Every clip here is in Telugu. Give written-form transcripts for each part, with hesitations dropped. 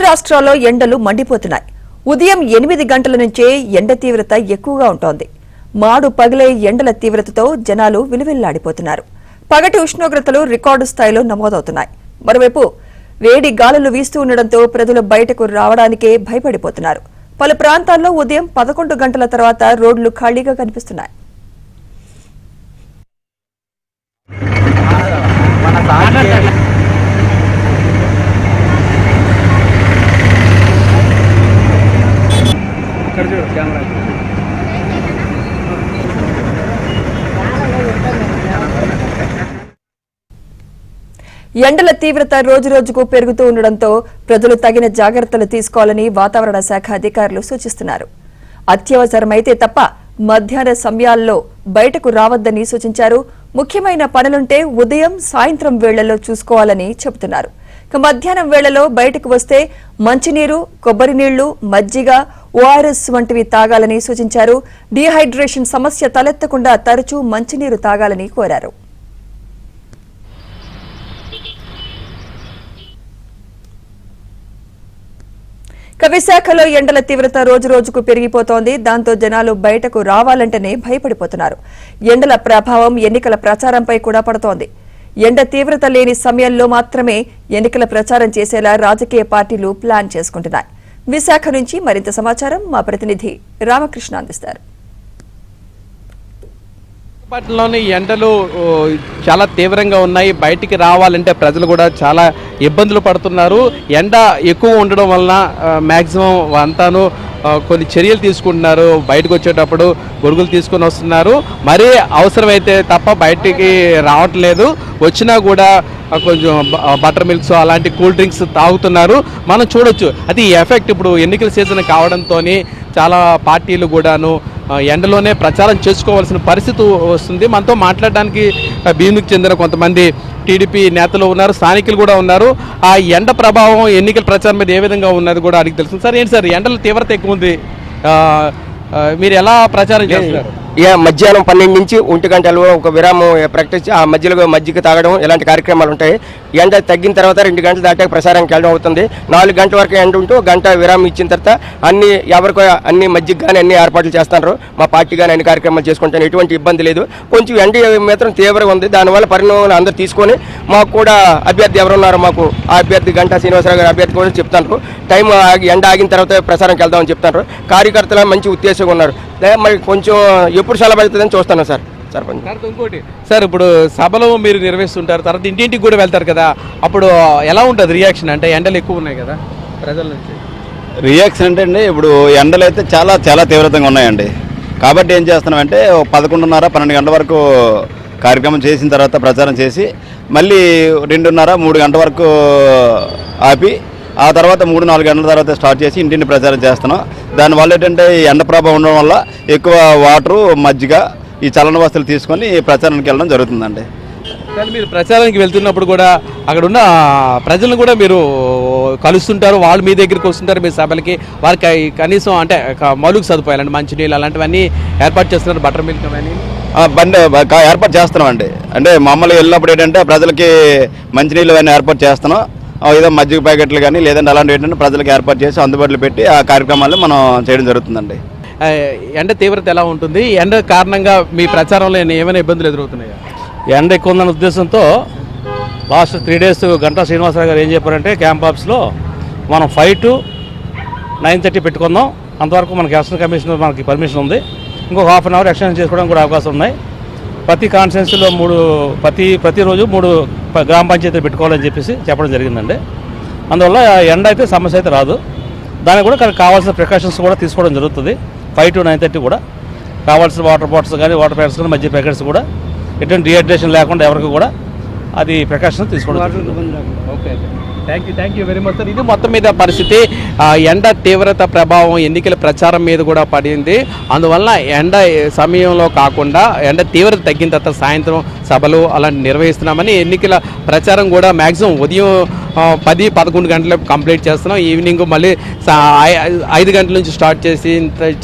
రాష్ట్రాల్లో ఎండలు మండిపోతున్నాయి. ఉదయం 8 గంటల నుంచే ఎండ తీవ్రత ఎక్కువగా ఉంటోంది. మాడు పగిలే ఎండల తీవ్రతతో జనాలు విలువిల్లాడిపోతున్నారు. పగటి ఉష్ణోగ్రతలు రికార్డు స్థాయిలో నమోదవుతున్నాయి. మరోవైపు వేడి గాలులు వీస్తూ ఉండడంతో ప్రజలు బయటకు రావడానికే భయపడిపోతున్నారు. పలు ప్రాంతాల్లో ఉదయం 11 గంటల తర్వాత రోడ్లు ఖాళీగా కనిపిస్తున్నాయి. ఎండల తీవ్రత రోజురోజుకు పెరుగుతూ ఉండడంతో ప్రజలు తగిన జాగ్రత్తలు తీసుకోవాలని వాతావరణ శాఖ అధికారులు సూచిస్తున్నారు. అత్యవసరమైతే తప్ప మధ్యాహ్న సమయాల్లో బయటకు రావద్దని సూచించారు. ముఖ్యమైన పనులుంటే ఉదయం సాయంత్రం వేళ్లలో చూసుకోవాలని చెబుతున్నారు. మధ్యాహ్నం వేళలో బయటకు వస్తే మంచినీరు, కొబ్బరి నీళ్లు, మజ్జిగ, ఓఆర్ఎస్ వంటివి తాగాలని సూచించారు. డీహైడ్రేషన్ సమస్య తలెత్తకుండా తరచూ మంచినీరు తాగాలని కోరారు. విశాఖలో ఎండల తీవ్రత రోజురోజుకు పెరిగిపోతోంది. దాంతో జనాలు బయటకు రావాలంటేనే భయపడిపోతున్నారు. ఎండల ప్రభావం ఎన్నికల ప్రచారంపై కూడా పడుతోంది. ఎండ తీవ్రత లేని సమయంలో మాత్రమే ఎన్నికల ప్రచారం చేసేలా రాజకీయ పార్టీలు ప్లాన్ చేసుకుంటున్నాయి. విశాఖ నుంచి మరింత సమాచారం మా ప్రతినిధి రామకృష్ణ అందిస్తారు. విశాఖపట్నంలోని ఎండలు చాలా తీవ్రంగా ఉన్నాయి. బయటికి రావాలంటే ప్రజలు కూడా చాలా ఇబ్బందులు పడుతున్నారు. ఎండ ఎక్కువ ఉండడం వలన మ్యాక్సిమం అంతాను కొన్ని చర్యలు తీసుకుంటున్నారు. బయటకు వచ్చేటప్పుడు గొడుగులు తీసుకొని వస్తున్నారు. మరీ అవసరమైతే తప్ప బయటికి రావట్లేదు. వచ్చినా కూడా కొంచెం బటర్ మిల్క్స్ అలాంటి కూల్ డ్రింక్స్ తాగుతున్నారు. మనం చూడొచ్చు. అది ఎఫెక్ట్ ఇప్పుడు ఎన్నికల సీజన్ కావడంతో చాలా పార్టీలు కూడాను ఎండలోనే ప్రచారం చేసుకోవాల్సిన పరిస్థితి వస్తుంది. మనతో మాట్లాడడానికి భీమునికి చెందిన కొంతమంది టీడీపీ నేతలు ఉన్నారు, స్థానికులు కూడా ఉన్నారు. ఆ ఎండ ప్రభావం ఎన్నికల ప్రచారం మీద ఏ విధంగా ఉన్నది కూడా అడిగి తెలుస్తుంది. సార్, ఏంటి సార్ ఎండల తీవ్రత ఎక్కువ ఉంది, మీరు ఎలా ప్రచారం చేస్తున్నారు? మధ్యాహ్నం 12 నుంచి 1 గంటలు ఒక విరామం ప్రకటించి ఆ మధ్యలో మజ్జిగ తాగడం ఇలాంటి కార్యక్రమాలు ఉంటాయి. ఎండ తగ్గిన తర్వాత 2 గంటలు దాటాక ప్రసారానికి వెళ్ళడం అవుతుంది. 4 గంటల వరకు ఎండ ఉంటూ గంట విరామం ఇచ్చిన తర్వాత అన్ని మజ్జిగ కానీ అన్ని ఏర్పాట్లు చేస్తున్నారు. మా పార్టీ కానీ అన్ని కార్యక్రమాలు చేసుకుంటాను. ఎటువంటి ఇబ్బంది లేదు. కొంచెం ఎండ మాత్రం తీవ్రంగా ఉంది. దానివల్ల పరిణామాలు అందరూ తీసుకొని మాకు కూడా అభ్యర్థి ఎవరున్నారో మాకు ఆ అభ్యర్థి గంటా శ్రీనివాసరావు గారు అభ్యర్థి కూడా చెప్తారు. టైం ఎండ ఆగిన తర్వాత ప్రసారంకి వెళ్దామని చెప్తారు. కార్యకర్తలు మంచి ఉద్దేశంగా ఉన్నారు. మరి కొంచెం ఎప్పుడు సెలవు అవుతుందని చూస్తాను సార్. ఇంకోటి సార్, ఇప్పుడు సభలో మీరు నిర్వహిస్తుంటారు, తర్వాత ఇంటింటికి కూడా వెళ్తారు కదా, అప్పుడు ఎలా ఉంటుంది రియాక్షన్? అంటే ఎండలు ఎక్కువ ఉన్నాయి కదా ప్రజల నుంచి. రియాక్షన్ అంటే అండి, ఇప్పుడు ఎండలు అయితే చాలా చాలా తీవ్రతంగా ఉన్నాయండి. కాబట్టి ఏం చేస్తున్నామంటే 11:30, 12 గంటల వరకు కార్యక్రమం చేసిన తర్వాత ప్రచారం చేసి మళ్ళీ 2:30, 3 గంటల వరకు ఆపి ఆ తర్వాత 3-4 గంటల తర్వాత స్టార్ట్ చేసి ఇంటిని ప్రచారం చేస్తున్నాం. దానివల్ల ఏంటంటే ఎండ ప్రభావం ఉండడం వల్ల ఎక్కువ వాటరు, మజ్జిగ, ఈ చలన వస్తువులు తీసుకొని ప్రచారానికి వెళ్ళడం జరుగుతుందండి. కానీ మీరు ప్రచారానికి వెళ్తున్నప్పుడు కూడా అక్కడ ఉన్న ప్రజలను కూడా మీరు కలుస్తుంటారు, వాళ్ళు మీ దగ్గరికి వస్తుంటారు, మీ సభలకి. వారికి కనీసం అంటే మౌలిక సదుపాయాలు అంటే మంచినీళ్ళు అలాంటివన్నీ ఏర్పాటు చేస్తున్నారు, బటర్ మిల్క్ అవన్నీ బండి ఏర్పాటు చేస్తున్నాం అండి. అంటే మామూలుగా వెళ్ళినప్పుడు ఏంటంటే ప్రజలకి మంచినీళ్ళు అవన్నీ ఏర్పాటు చేస్తున్నాం. ఏదో మజ్జిగ ప్యాకెట్లు కానీ లేదంటే అలాంటివి ఏంటంటే ప్రజలకు ఏర్పాటు చేసి అందుబాటులో పెట్టి ఆ కార్యక్రమాలను మనం చేయడం జరుగుతుందండి. ఎండ తీవ్రత ఎలా ఉంటుంది? ఎండ కారణంగా మీ ప్రచారంలో ఏమైనా ఇబ్బందులు ఎదురవుతున్నాయా? ఎండ ఎక్కువ ఉందన్న ఉద్దేశంతో లాస్ట్ 3 days గంటా శ్రీనివాసరావు గారు ఏం చెప్పారంటే క్యాంప్ ఆఫీస్లో మనం 5 to 9:30 పెట్టుకుందాం. అంతవరకు మనకి ఎలక్షన్ కమిషనర్ మనకి పర్మిషన్ ఉంది. ఇంకొక ½ hour ఎక్స్టెండ్ చేసుకోవడానికి కూడా అవకాశం ఉన్నాయి. ప్రతి కాన్స్టిట్యున్సీలో ప్రతిరోజు 3 గ్రామ పంచాయతీలు పెట్టుకోవాలని చెప్పడం జరిగిందండి. అందువల్ల ఎండ అయితే సమస్య అయితే రాదు. దానికి కూడా కావాల్సిన ప్రికాషన్స్ కూడా తీసుకోవడం జరుగుతుంది. 5 to 9:30 కూడా కావాల్సిన వాటర్ బాటిల్స్ కానీ వాటర్ ప్యాకెట్స్ కానీ మధ్య ప్యాకెట్స్ కూడా ఎటువంటి డిహైడ్రేషన్ లేకుండా ఎవరికి కూడా అది ప్రికాషన్ తీసుకోవడం. Okay, thank you very much sir. ఇది మొత్తం మీద పరిస్థితి. ఎండ తీవ్రత ప్రభావం ఎన్నికల ప్రచారం మీద కూడా పడింది. అందువల్ల ఎండ సమయంలో కాకుండా ఎండ తీవ్రత తగ్గిన తర్వాత సాయంత్రం సభలు అలాంటి నిర్వహిస్తున్నామని ఎన్నికల ప్రచారం కూడా మ్యాక్సిమం ఉదయం 10-11 గంటలకు కంప్లీట్ చేస్తున్నాం. ఈవినింగ్ మళ్ళీ 5 గంటల నుంచి స్టార్ట్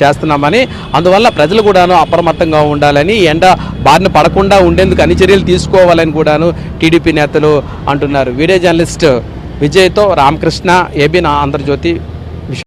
చేస్తున్నామని. అందువల్ల ప్రజలు కూడాను అప్రమత్తంగా ఉండాలని, ఎండ బారిన పడకుండా ఉండేందుకు అన్ని చర్యలు తీసుకోవాలని కూడాను టీడీపీ నేతలు అంటున్నారు. వీడియో జర్నలిస్ట్ విజయ్తో రామకృష్ణ, ఏబీ ఆంధ్రజ్యోతి.